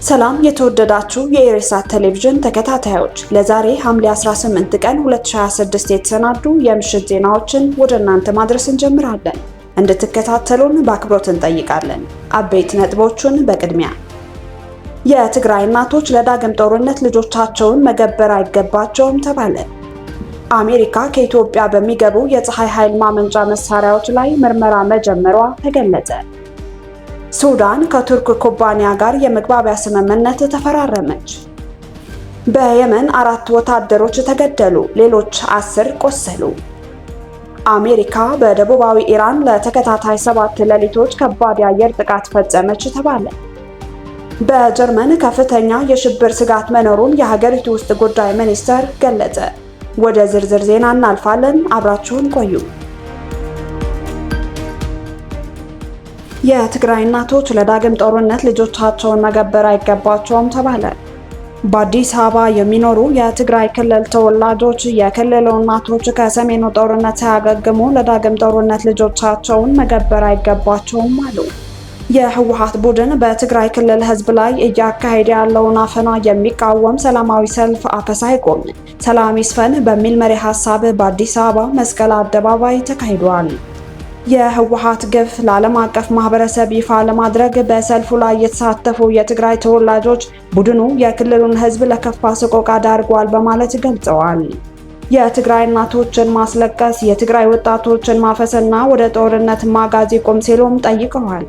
ሰላም የተወደዳችሁ የኢሬሳት ቴሌቪዥን ተከታታዮች፣ ለዛሬ ሐምሌ 18 ቀን 2026 የተሰናዱ የምሽት ዜናዎችን ወደ እናንተ ማድረስ እንጀምራለን። እንድትከታተሉን በአክብሮት እንጠይቃለን። አበይት ነጥቦቹን በቅድሚያ የትግራይ እናቶች ለዳግም ጦርነት ልጆቻቸውን መገበር አይገባቸውም ተባለ። አሜሪካ ከኢትዮጵያ በሚገቡ የፀሐይ ኃይል ማመንጫ መሳሪያዎች ላይ ምርመራ መጀመሯ ተገለጸ። ሱዳን ከቱርክ ኩባንያ ጋር የመግባቢያ ስምምነት ተፈራረመች። በየመን 4 ወታደሮች ተገደሉ፣ ሌሎች 10 ቆሰሉ። አሜሪካ በደቡባዊ ኢራን ለተከታታይ 7 ሌሊቶች ከባድ የአየር ጥቃት ፈጸመች ተባለ። በጀርመን ከፍተኛ የሽብር ስጋት መኖሩን የሀገሪቱ ውስጥ ጉዳይ ሚኒስቴር ገለጸ። ወደ ዝርዝር ዜና እናልፋለን። አብራችሁን ቆዩ። የትግራይ እናቶች ለዳግም ጦርነት ልጆቻቸውን መገበር አይገባቸውም ተባለ። በአዲስ አበባ የሚኖሩ የትግራይ ክልል ተወላጆች የክልሉ እናቶች ከሰሜኑ ጦርነት ሳያገግሙ ለዳግም ጦርነት ልጆቻቸውን መገበር አይገባቸውም አሉ። የህወሓት ቡድን በትግራይ ክልል ህዝብ ላይ እያካሄደ ያለውን አፈና የሚቃወም ሰላማዊ ሰልፍ አፈሳ ይቆም፣ ሰላም ይስፈን በሚል መሪ ሀሳብ በአዲስ አበባ መስቀል አደባባይ ተካሂዷል። የህወሓት ግፍ ለዓለም አቀፍ ማህበረሰብ ይፋ ለማድረግ በሰልፉ ላይ የተሳተፉ የትግራይ ተወላጆች ቡድኑ የክልሉን ህዝብ ለከፋ ሰቆቃ ዳርጓል በማለት ገልጸዋል። የትግራይ እናቶችን ማስለቀስ፣ የትግራይ ወጣቶችን ማፈስና ወደ ጦርነት ማጋዝ ይቁም ሲሉም ጠይቀዋል።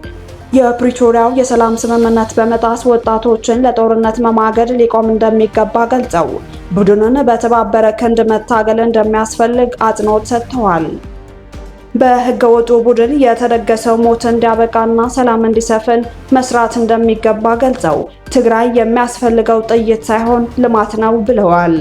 የፕሪቶሪያው የሰላም ስምምነት በመጣስ ወጣቶችን ለጦርነት መማገድ ሊቆም እንደሚገባ ገልጸው ቡድኑን በተባበረ ክንድ መታገል እንደሚያስፈልግ አጽንኦት ሰጥተዋል። በህገወጡ ቡድን የተደገሰው ሞት እንዲያበቃና ሰላም እንዲሰፍን መስራት እንደሚገባ ገልጸው ትግራይ የሚያስፈልገው ጥይት ሳይሆን ልማት ነው ብለዋል።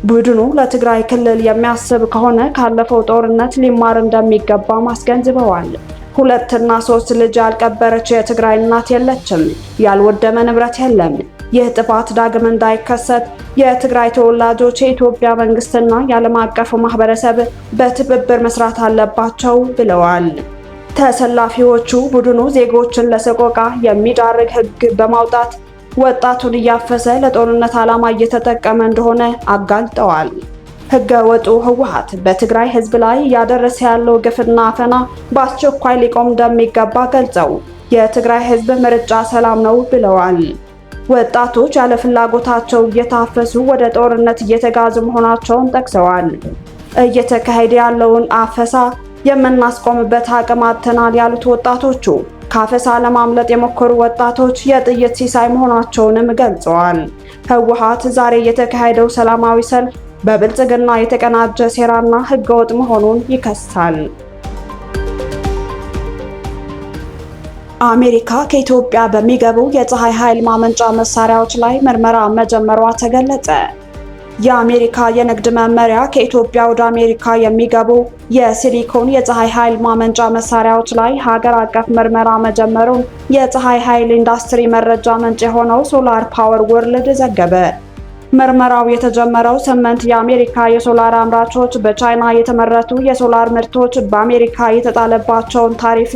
ቡድኑ ለትግራይ ክልል የሚያስብ ከሆነ ካለፈው ጦርነት ሊማር እንደሚገባ አስገንዝበዋል። 2 እና 3 ልጅ ያልቀበረች የትግራይ እናት የለችም፣ ያልወደመ ንብረት የለም። ይህ ጥፋት ዳግም እንዳይከሰት የትግራይ ተወላጆች የኢትዮጵያ መንግስትና የዓለም አቀፉ ማህበረሰብ በትብብር መስራት አለባቸው ብለዋል። ተሰላፊዎቹ ቡድኑ ዜጎችን ለሰቆቃ የሚዳርግ ህግ በማውጣት ወጣቱን እያፈሰ ለጦርነት ዓላማ እየተጠቀመ እንደሆነ አጋልጠዋል። ህገ ወጡ ህወሓት በትግራይ ህዝብ ላይ እያደረሰ ያለው ግፍና አፈና በአስቸኳይ ሊቆም እንደሚገባ ገልጸው የትግራይ ህዝብ ምርጫ ሰላም ነው ብለዋል። ወጣቶች ያለ ፍላጎታቸው እየታፈሱ ወደ ጦርነት እየተጋዙ መሆናቸውን ጠቅሰዋል። እየተካሄደ ያለውን አፈሳ የምናስቆምበት አቅም አጥተናል ያሉት ወጣቶቹ ከአፈሳ ለማምለጥ የሞከሩ ወጣቶች የጥይት ሲሳይ መሆናቸውንም ገልጸዋል። ህወሓት ዛሬ የተካሄደው ሰላማዊ ሰልፍ በብልጽግና የተቀናጀ ሴራና ህገወጥ መሆኑን ይከሳል። አሜሪካ ከኢትዮጵያ በሚገቡ የፀሐይ ኃይል ማመንጫ መሳሪያዎች ላይ ምርመራ መጀመሯ ተገለጸ። የአሜሪካ የንግድ መመሪያ ከኢትዮጵያ ወደ አሜሪካ የሚገቡ የሲሊኮን የፀሐይ ኃይል ማመንጫ መሳሪያዎች ላይ ሀገር አቀፍ ምርመራ መጀመሩን የፀሐይ ኃይል ኢንዱስትሪ መረጃ ምንጭ የሆነው ሶላር ፓወር ወርልድ ዘገበ። ምርመራው የተጀመረው 8 የአሜሪካ የሶላር አምራቾች በቻይና የተመረቱ የሶላር ምርቶች በአሜሪካ የተጣለባቸውን ታሪፍ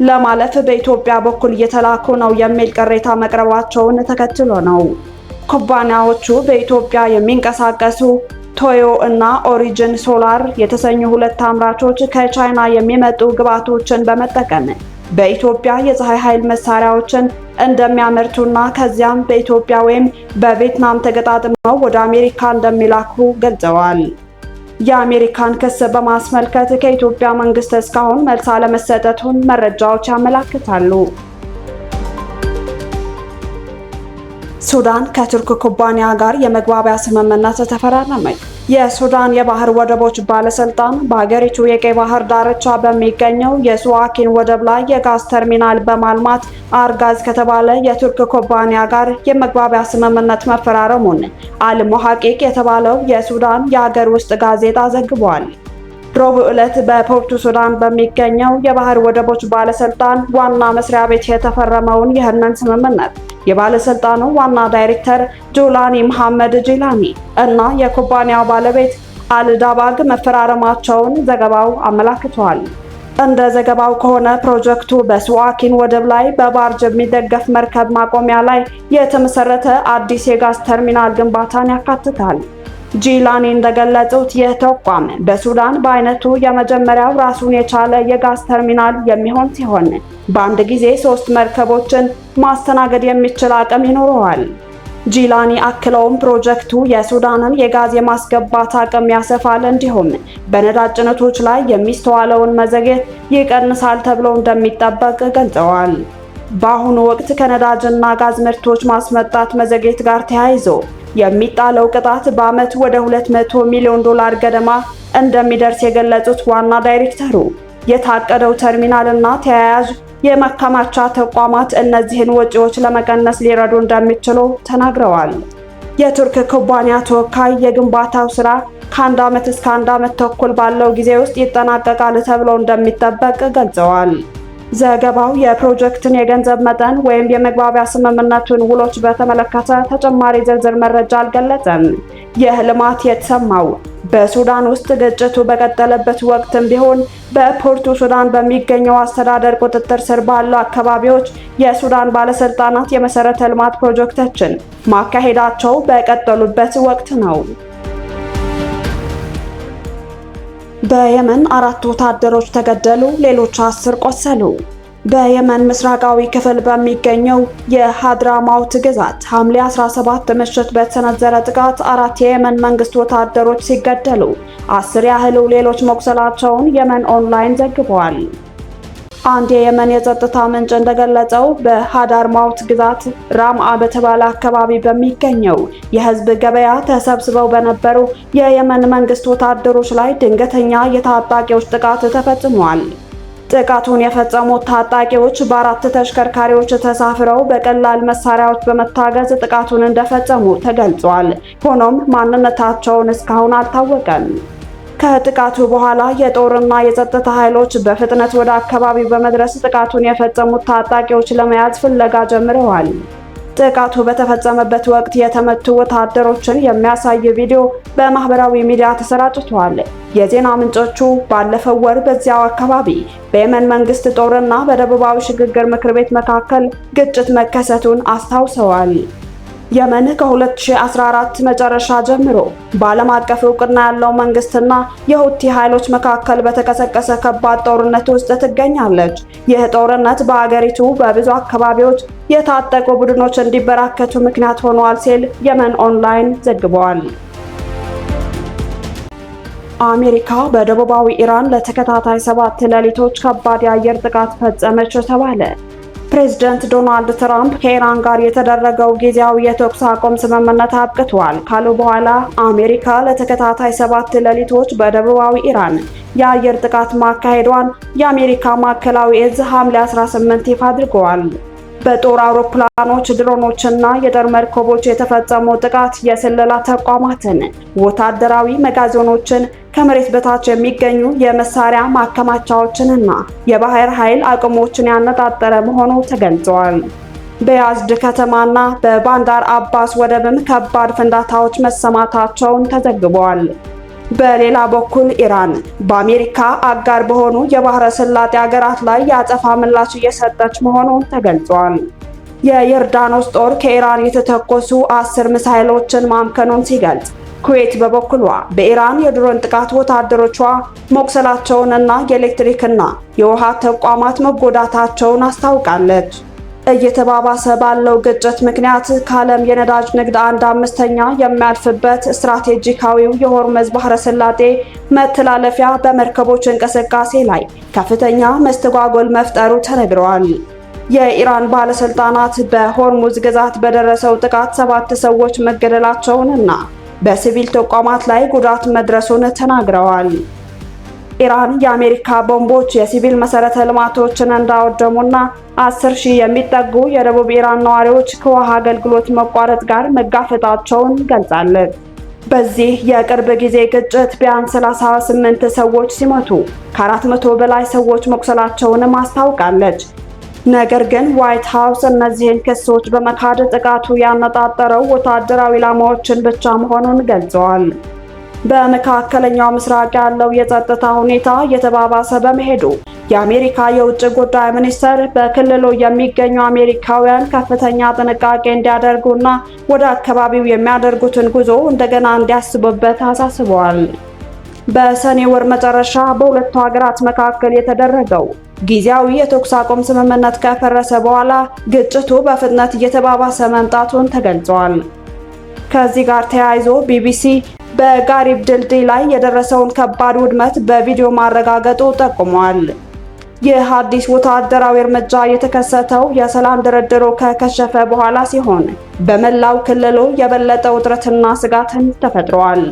ለማለፍ በኢትዮጵያ በኩል እየተላኩ ነው የሚል ቅሬታ መቅረባቸውን ተከትሎ ነው። ኩባንያዎቹ በኢትዮጵያ የሚንቀሳቀሱ ቶዮ እና ኦሪጅን ሶላር የተሰኙ 2 አምራቾች ከቻይና የሚመጡ ግብዓቶችን በመጠቀም በኢትዮጵያ የፀሐይ ኃይል መሳሪያዎችን እንደሚያመርቱና ከዚያም በኢትዮጵያ ወይም በቪየትናም ተገጣጥመው ወደ አሜሪካ እንደሚላኩ ገልጸዋል። የአሜሪካን ክስ በማስመልከት ከኢትዮጵያ መንግስት እስካሁን መልስ አለመሰጠቱን መረጃዎች ያመለክታሉ። ሱዳን ከቱርክ ኩባንያ ጋር የመግባቢያ ስምምነት ተፈራረመች። የሱዳን የባህር ወደቦች ባለስልጣን በሀገሪቱ የቀይ ባህር ዳርቻ በሚገኘው የሱዋኪን ወደብ ላይ የጋዝ ተርሚናል በማልማት አርጋዝ ከተባለ የቱርክ ኩባንያ ጋር የመግባቢያ ስምምነት መፈራረሙን አልሞሐቂቅ የተባለው የሱዳን የሀገር ውስጥ ጋዜጣ ዘግቧል። ረቡዕ ዕለት በፖርቱ ሱዳን በሚገኘው የባህር ወደቦች ባለስልጣን ዋና መስሪያ ቤት የተፈረመውን ይህንን ስምምነት የባለስልጣኑ ዋና ዳይሬክተር ጁላኒ መሐመድ ጂላኒ እና የኩባንያው ባለቤት አልዳባግ መፈራረማቸውን ዘገባው አመላክቷል። እንደ ዘገባው ከሆነ ፕሮጀክቱ በስዋኪን ወደብ ላይ በባርጅ የሚደገፍ መርከብ ማቆሚያ ላይ የተመሰረተ አዲስ የጋዝ ተርሚናል ግንባታን ያካትታል። ጂላኒ እንደገለጹት ይህ ተቋም በሱዳን በአይነቱ የመጀመሪያው ራሱን የቻለ የጋዝ ተርሚናል የሚሆን ሲሆን በአንድ ጊዜ 3 መርከቦችን ማስተናገድ የሚችል አቅም ይኖረዋል። ጂላኒ አክለውም ፕሮጀክቱ የሱዳንን የጋዝ የማስገባት አቅም ያሰፋል፣ እንዲሁም በነዳጅ ጭነቶች ላይ የሚስተዋለውን መዘግየት ይቀንሳል ተብሎ እንደሚጠበቅ ገልጸዋል። በአሁኑ ወቅት ከነዳጅና ጋዝ ምርቶች ማስመጣት መዘግየት ጋር ተያይዞ የሚጣለው ቅጣት በዓመት ወደ $200 ሚሊዮን ገደማ እንደሚደርስ የገለጹት ዋና ዳይሬክተሩ የታቀደው ተርሚናልና ተያያዥ የማከማቻ ተቋማት እነዚህን ወጪዎች ለመቀነስ ሊረዱ እንደሚችሉ ተናግረዋል። የቱርክ ኩባንያ ተወካይ የግንባታው ስራ ከ1 ዓመት እስከ 1 ዓመት ተኩል ባለው ጊዜ ውስጥ ይጠናቀቃል ተብሎ እንደሚጠበቅ ገልጸዋል። ዘገባው የፕሮጀክትን የገንዘብ መጠን ወይም የመግባቢያ ስምምነቱን ውሎች በተመለከተ ተጨማሪ ዝርዝር መረጃ አልገለጸም። ይህ ልማት የተሰማው በሱዳን ውስጥ ግጭቱ በቀጠለበት ወቅትም ቢሆን በፖርቱ ሱዳን በሚገኘው አስተዳደር ቁጥጥር ስር ባሉ አካባቢዎች የሱዳን ባለስልጣናት የመሰረተ ልማት ፕሮጀክቶችን ማካሄዳቸው በቀጠሉበት ወቅት ነው። በየመን 4 ወታደሮች ተገደሉ፣ ሌሎች 10 ቆሰሉ። በየመን ምስራቃዊ ክፍል በሚገኘው የሀድራማውት ግዛት ሐምሌ 17 ምሽት በተሰነዘረ ጥቃት 4 የየመን መንግስት ወታደሮች ሲገደሉ 10 ያህሉ ሌሎች መቁሰላቸውን የመን ኦንላይን ዘግቧል። አንድ የየመን የጸጥታ ምንጭ እንደገለጸው በሀድራማውት ግዛት ራምአ በተባለ አካባቢ በሚገኘው የህዝብ ገበያ ተሰብስበው በነበሩ የየመን መንግስት ወታደሮች ላይ ድንገተኛ የታጣቂዎች ጥቃት ተፈጽሟል። ጥቃቱን የፈጸሙት ታጣቂዎች በ4 ተሽከርካሪዎች ተሳፍረው በቀላል መሳሪያዎች በመታገዝ ጥቃቱን እንደፈጸሙ ተገልጿል። ሆኖም ማንነታቸውን እስካሁን አልታወቀም። ከጥቃቱ በኋላ የጦርና የጸጥታ ኃይሎች በፍጥነት ወደ አካባቢው በመድረስ ጥቃቱን የፈጸሙት ታጣቂዎች ለመያዝ ፍለጋ ጀምረዋል። ጥቃቱ በተፈጸመበት ወቅት የተመቱ ወታደሮችን የሚያሳይ ቪዲዮ በማህበራዊ ሚዲያ ተሰራጭቷል። የዜና ምንጮቹ ባለፈው ወር በዚያው አካባቢ በየመን መንግስት ጦርና በደቡባዊ ሽግግር ምክር ቤት መካከል ግጭት መከሰቱን አስታውሰዋል። የመን ከ2014 መጨረሻ ጀምሮ በዓለም አቀፍ እውቅና ያለው መንግስትና የሁቲ ኃይሎች መካከል በተቀሰቀሰ ከባድ ጦርነት ውስጥ ትገኛለች። ይህ ጦርነት በአገሪቱ በብዙ አካባቢዎች የታጠቁ ቡድኖች እንዲበራከቱ ምክንያት ሆኗል ሲል የመን ኦንላይን ዘግቧል። አሜሪካ በደቡባዊ ኢራን ለተከታታይ 7 ሌሊቶች ከባድ የአየር ጥቃት ፈጸመች ተባለ። ፕሬዝዳንት ዶናልድ ትራምፕ ከኢራን ጋር የተደረገው ጊዜያዊ የተኩስ አቁም ስምምነት አብቅቷል ካሉ በኋላ አሜሪካ ለተከታታይ 7 ሌሊቶች በደቡባዊ ኢራን የአየር ጥቃት ማካሄዷን የአሜሪካ ማዕከላዊ እዝ ሐምሌ 18 ይፋ አድርገዋል። በጦር አውሮፕላኖች፣ ድሮኖችና የጦር መርከቦች የተፈጸመው ጥቃት የስለላ ተቋማትን፣ ወታደራዊ መጋዘኖችን፣ ከመሬት በታች የሚገኙ የመሳሪያ ማከማቻዎችንና የባህር ኃይል አቅሞችን ያነጣጠረ መሆኑ ተገልጿል። በያዝድ ከተማና በባንዳር አባስ ወደብም ከባድ ፍንዳታዎች መሰማታቸውን ተዘግቧል። በሌላ በኩል ኢራን በአሜሪካ አጋር በሆኑ የባህረ ሰላጤ ሀገራት ላይ የአጸፋ ምላሽ እየሰጠች መሆኑን ተገልጿል። የዮርዳኖስ ጦር ከኢራን የተተኮሱ 10 ሚሳኤሎችን ማምከኑን ሲገልጽ፣ ኩዌት በበኩሏ በኢራን የድሮን ጥቃት ወታደሮቿ መቁሰላቸውንና የኤሌክትሪክና የውሃ ተቋማት መጎዳታቸውን አስታውቃለች። እየተባባሰ ባለው ግጭት ምክንያት ከዓለም የነዳጅ ንግድ 1/5 የሚያልፍበት ስትራቴጂካዊው የሆርሙዝ ባህረ ሰላጤ መተላለፊያ በመርከቦች እንቅስቃሴ ላይ ከፍተኛ መስተጓጎል መፍጠሩ ተነግሯል። የኢራን ባለስልጣናት በሆርሙዝ ግዛት በደረሰው ጥቃት 7 ሰዎች መገደላቸውንና በሲቪል ተቋማት ላይ ጉዳት መድረሱን ተናግረዋል። ኢራን የአሜሪካ ቦምቦች የሲቪል መሰረተ ልማቶችን እንዳወደሙና 10,000 የሚጠጉ የደቡብ ኢራን ነዋሪዎች ከውሃ አገልግሎት መቋረጥ ጋር መጋፈጣቸውን ገልጻለች። በዚህ የቅርብ ጊዜ ግጭት ቢያንስ 38 ሰዎች ሲሞቱ ከ400 በላይ ሰዎች መቁሰላቸውንም አስታውቃለች። ነገር ግን ዋይት ሃውስ እነዚህን ክሶች በመካድ ጥቃቱ ያነጣጠረው ወታደራዊ ኢላማዎችን ብቻ መሆኑን ገልጸዋል። በመካከለኛው ምስራቅ ያለው የጸጥታ ሁኔታ እየተባባሰ በመሄዱ የአሜሪካ የውጭ ጉዳይ ሚኒስትር በክልሉ የሚገኙ አሜሪካውያን ከፍተኛ ጥንቃቄ እንዲያደርጉና ወደ አካባቢው የሚያደርጉትን ጉዞ እንደገና እንዲያስቡበት አሳስበዋል። በሰኔ ወር መጨረሻ በሁለቱ ሀገራት መካከል የተደረገው ጊዜያዊ የተኩስ አቁም ስምምነት ከፈረሰ በኋላ ግጭቱ በፍጥነት እየተባባሰ መምጣቱን ተገልጿል። ከዚህ ጋር ተያይዞ ቢቢሲ በጋሪብ ድልድይ ላይ የደረሰውን ከባድ ውድመት በቪዲዮ ማረጋገጡ ጠቁሟል። ይህ አዲስ ወታደራዊ እርምጃ የተከሰተው የሰላም ድርድሩ ከከሸፈ በኋላ ሲሆን በመላው ክልሉ የበለጠ ውጥረትና ስጋትን ተፈጥሯል።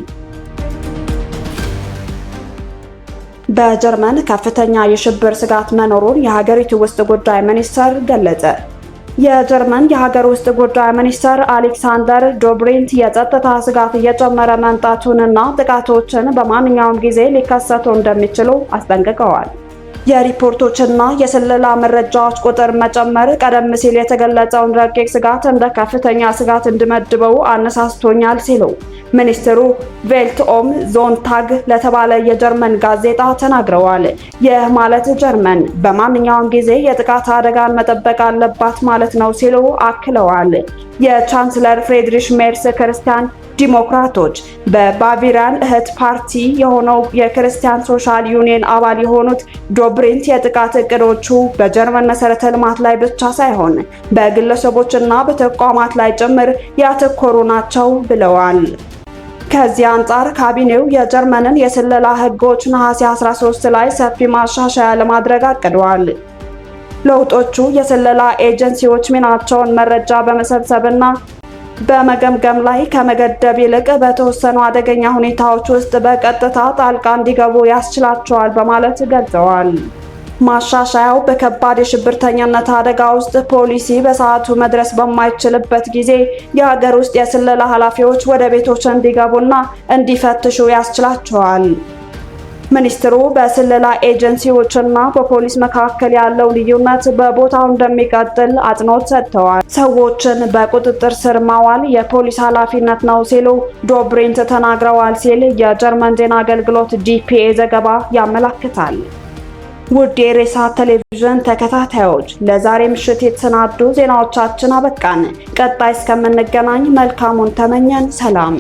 በጀርመን ከፍተኛ የሽብር ስጋት መኖሩን የሀገሪቱ ውስጥ ጉዳይ ሚኒስትር ገለጸ። የጀርመን የሀገር ውስጥ ጉዳይ ሚኒስትር አሌክሳንደር ዶብሪንት የጸጥታ ስጋት እየጨመረ መምጣቱንና ጥቃቶችን በማንኛውም ጊዜ ሊከሰቱ እንደሚችሉ አስጠንቅቀዋል። የሪፖርቶችና የስለላ መረጃዎች ቁጥር መጨመር ቀደም ሲል የተገለጸውን ረቂቅ ስጋት እንደ ከፍተኛ ስጋት እንዲመድበው አነሳስቶኛል ሲሉ ሚኒስትሩ ቬልት ኦም ዞንታግ ለተባለ የጀርመን ጋዜጣ ተናግረዋል። ይህ ማለት ጀርመን በማንኛውም ጊዜ የጥቃት አደጋን መጠበቅ አለባት ማለት ነው ሲሉ አክለዋል። የቻንስለር ፍሬድሪሽ ሜርስ ክርስቲያን ዲሞክራቶች በባቪራን እህት ፓርቲ የሆነው የክርስቲያን ሶሻል ዩኒየን አባል የሆኑት ዶብሪንት የጥቃት እቅዶቹ በጀርመን መሰረተ ልማት ላይ ብቻ ሳይሆን በግለሰቦችና በተቋማት ላይ ጭምር ያተኮሩ ናቸው ብለዋል። ከዚህ አንጻር ካቢኔው የጀርመንን የስለላ ሕጎች ነሐሴ 13 ላይ ሰፊ ማሻሻያ ለማድረግ አቅዷል። ለውጦቹ የስለላ ኤጀንሲዎች ሚናቸውን መረጃ በመሰብሰብና በመገምገም ላይ ከመገደብ ይልቅ በተወሰኑ አደገኛ ሁኔታዎች ውስጥ በቀጥታ ጣልቃ እንዲገቡ ያስችላቸዋል በማለት ገልጸዋል። ማሻሻያው በከባድ የሽብርተኝነት አደጋ ውስጥ ፖሊሲ በሰዓቱ መድረስ በማይችልበት ጊዜ የሀገር ውስጥ የስለላ ኃላፊዎች ወደ ቤቶች እንዲገቡና እንዲፈትሹ ያስችላቸዋል። ሚኒስትሩ በስለላ ኤጀንሲዎችና በፖሊስ መካከል ያለው ልዩነት በቦታው እንደሚቀጥል አጽንኦት ሰጥተዋል። ሰዎችን በቁጥጥር ስር ማዋል የፖሊስ ኃላፊነት ነው ሲሉ ዶብሪንት ተናግረዋል ሲል የጀርመን ዜና አገልግሎት ዲፒኤ ዘገባ ያመለክታል። ውድ የሬሳ ቴሌቪዥን ተከታታዮች ለዛሬ ምሽት የተሰናዱ ዜናዎቻችን አበቃን። ቀጣይ እስከምንገናኝ መልካሙን ተመኘን። ሰላም።